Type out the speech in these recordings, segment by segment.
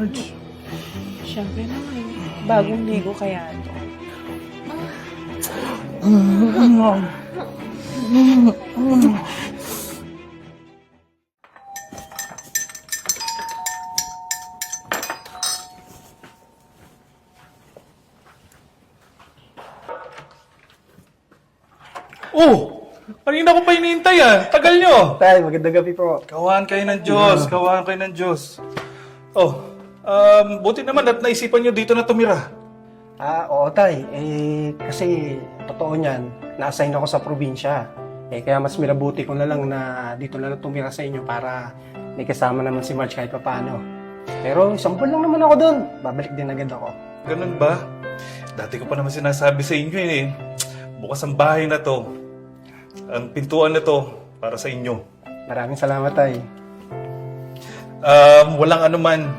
Marge? Siyempre naman. Bagong ligo kaya ito. Oh! Kanina ko pa hinihintay Tagal nyo! Tay, magandang gabi po. Kawahan kayo ng Diyos. Kawahan kayo ng Diyos. Oh, buti naman at naisipan nyo dito na tumira. Oo tay. Kasi totoo niyan, na-assign ako sa probinsya. Kaya mas minabuti ko na lang na dito na lang tumira sa inyo para may kasama naman si Marge kahit paano. Pero isang buwan lang naman ako doon. Babalik din agad ako. Ganun ba? Dati ko pa naman sinasabi sa inyo bukas ang bahay na to. Ang pintuan na to para sa inyo. Maraming salamat tay. Walang anuman.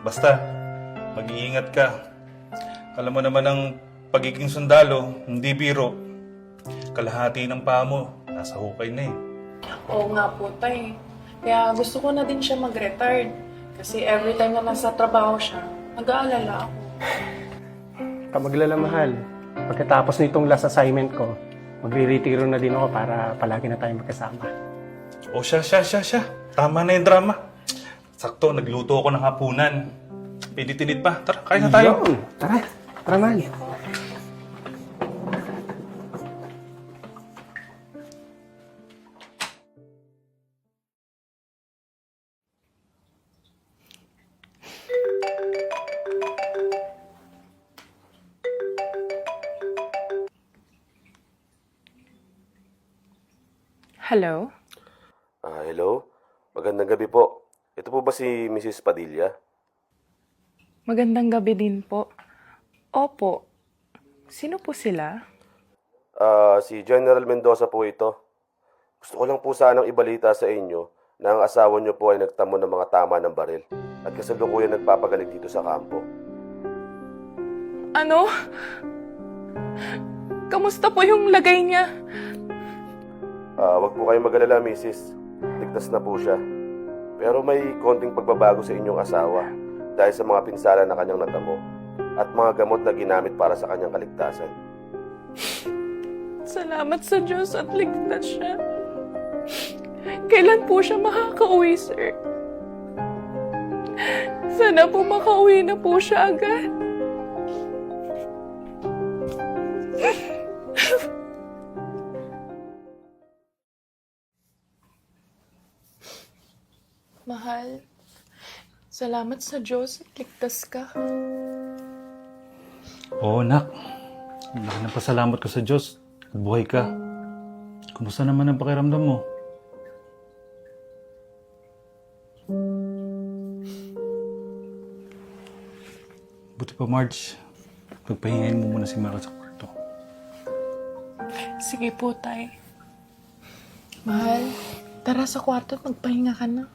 Basta, mag-iingat ka. Alam mo naman ang pagiging sundalo, hindi biro. Kalahati ng paa mo, nasa hukay na Oo nga po, tay. Kaya gusto ko na din siya mag-retard. Kasi every time na nasa trabaho siya, nag-aalala ako. Kamaglala mahal. Pagkatapos nitong last assignment ko, magre-retiro na din ako para palagi na tayong magkasama. O siya. Tama na yung drama. Sakto, nagluto ako ng hapunan. Pinit-init pa. Tara, kain na tayo. Yun. Tara mahal. Hello? Hello? Magandang gabi po. Ito po ba si Mrs. Padilla? Magandang gabi din po. Opo. Sino po sila? Si General Mendoza po ito. Gusto ko lang po sanang ibalita sa inyo na ang asawa niyo po ay nagtamo ng mga tama ng baril at kasalukuyan nagpapagaling dito sa kampo. Ano? Kamusta po yung lagay niya? Wag po kayong mag-alala, Mrs. Ligtas na po siya. Pero may konting pagbabago sa inyong asawa dahil sa mga pinsala na kanyang natamo at mga gamot na ginamit para sa kanyang kaligtasan. Salamat sa Diyos at ligtas siya. Kailan po siya makakauwi, sir? Sana po makauwi na po siya agad. Mahal, salamat sa Diyos at ligtas ka. Oo, nak. Laki ng pasalamat ko sa Diyos. At buhay ka. Kumusta naman ang pakiramdam mo? Buti pa, Marge. Pagpahingayin mo muna si Mara sa kwarto. Sige po, tay. Mahal, tara sa kwarto at magpahinga ka na.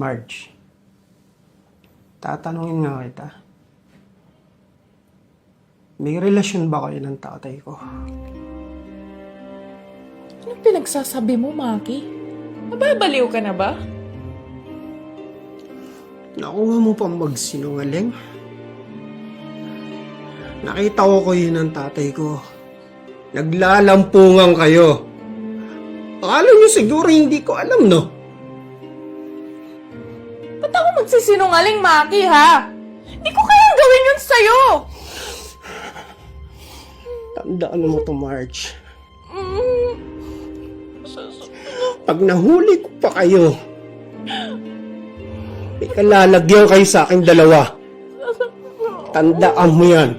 Marge, tatanungin nga kita. May relasyon ba kayo ng tatay ko? Anong pinagsasabi mo, Maki? Nababaliw ka na ba? Nakuha mo pang magsinungaling? Nakita ko kayo ng tatay ko. Naglalampungan kayo. Akala niyo siguro hindi ko alam, no? Ba't ako magsisinungaling, Maki, ha? Hindi ko kayang gawin yun sa'yo! Tandaan mo to, Marge. Pag nahuli ko pa kayo, may kalalagyan kayo sa aking dalawa. Tandaan mo yan.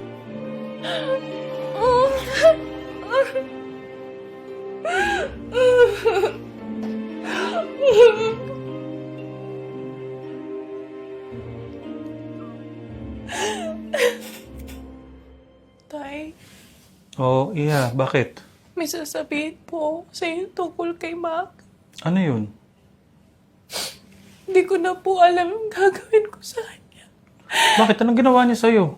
Tay, Oo, iya. Bakit? may sasabihin po ako sa'yo tungkol kay Maki. Ano yun? Hindi ko na po alam yung gagawin ko sa kanya. Bakit? Anong ginawa niya sa'yo?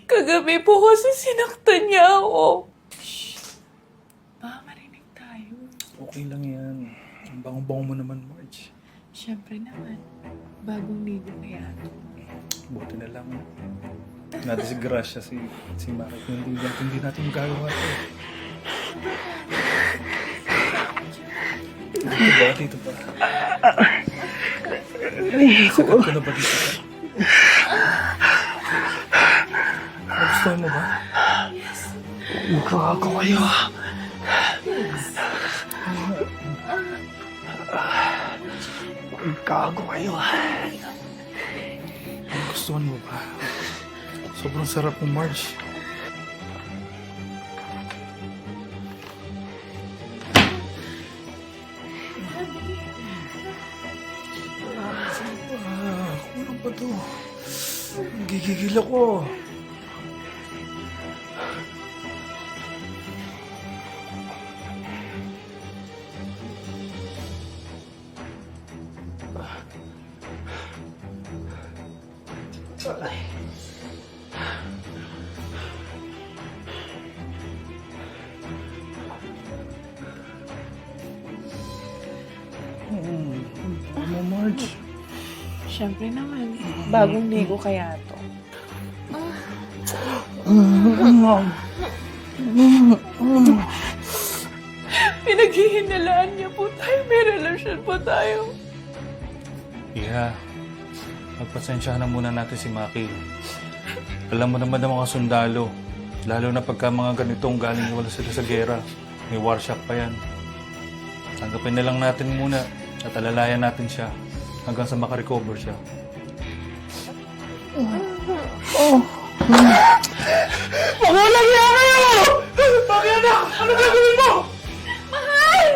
Kagabi po kasi sinaktan niya ako. Baka marinig tayo. Okay lang yan. Ang bango-bango mo naman, Marge. Siyempre naman, bagong ligo kaya. Buti na lang. Nadisgrasya si Maki. Hindi natin magagawa ito. Dito ba? Sakit ko na ba dito ba? Gusto mo ba? Magkakago kayo. Magkakago kayo. Gustuhan mo ba? Sobrang sarap mo, Marge. Kulang pa to. Gigigil ako. Ano, Marge? Siyempre naman, bagong ligo kaya to. Pinaghihinalaan niya po tayo. May relasyon po tayo. Iha, magpasensyahan na muna natin si Maki. Alam mo naman ng mga sundalo, lalo na pagka mga ganitong galing wala sila sa gera. May war shock pa yan. Tanggapin na lang natin muna at alalayan natin siya hanggang sa makarecover siya. Walang yan kayo! Bakit na? Ano gagawin mo? Mahal!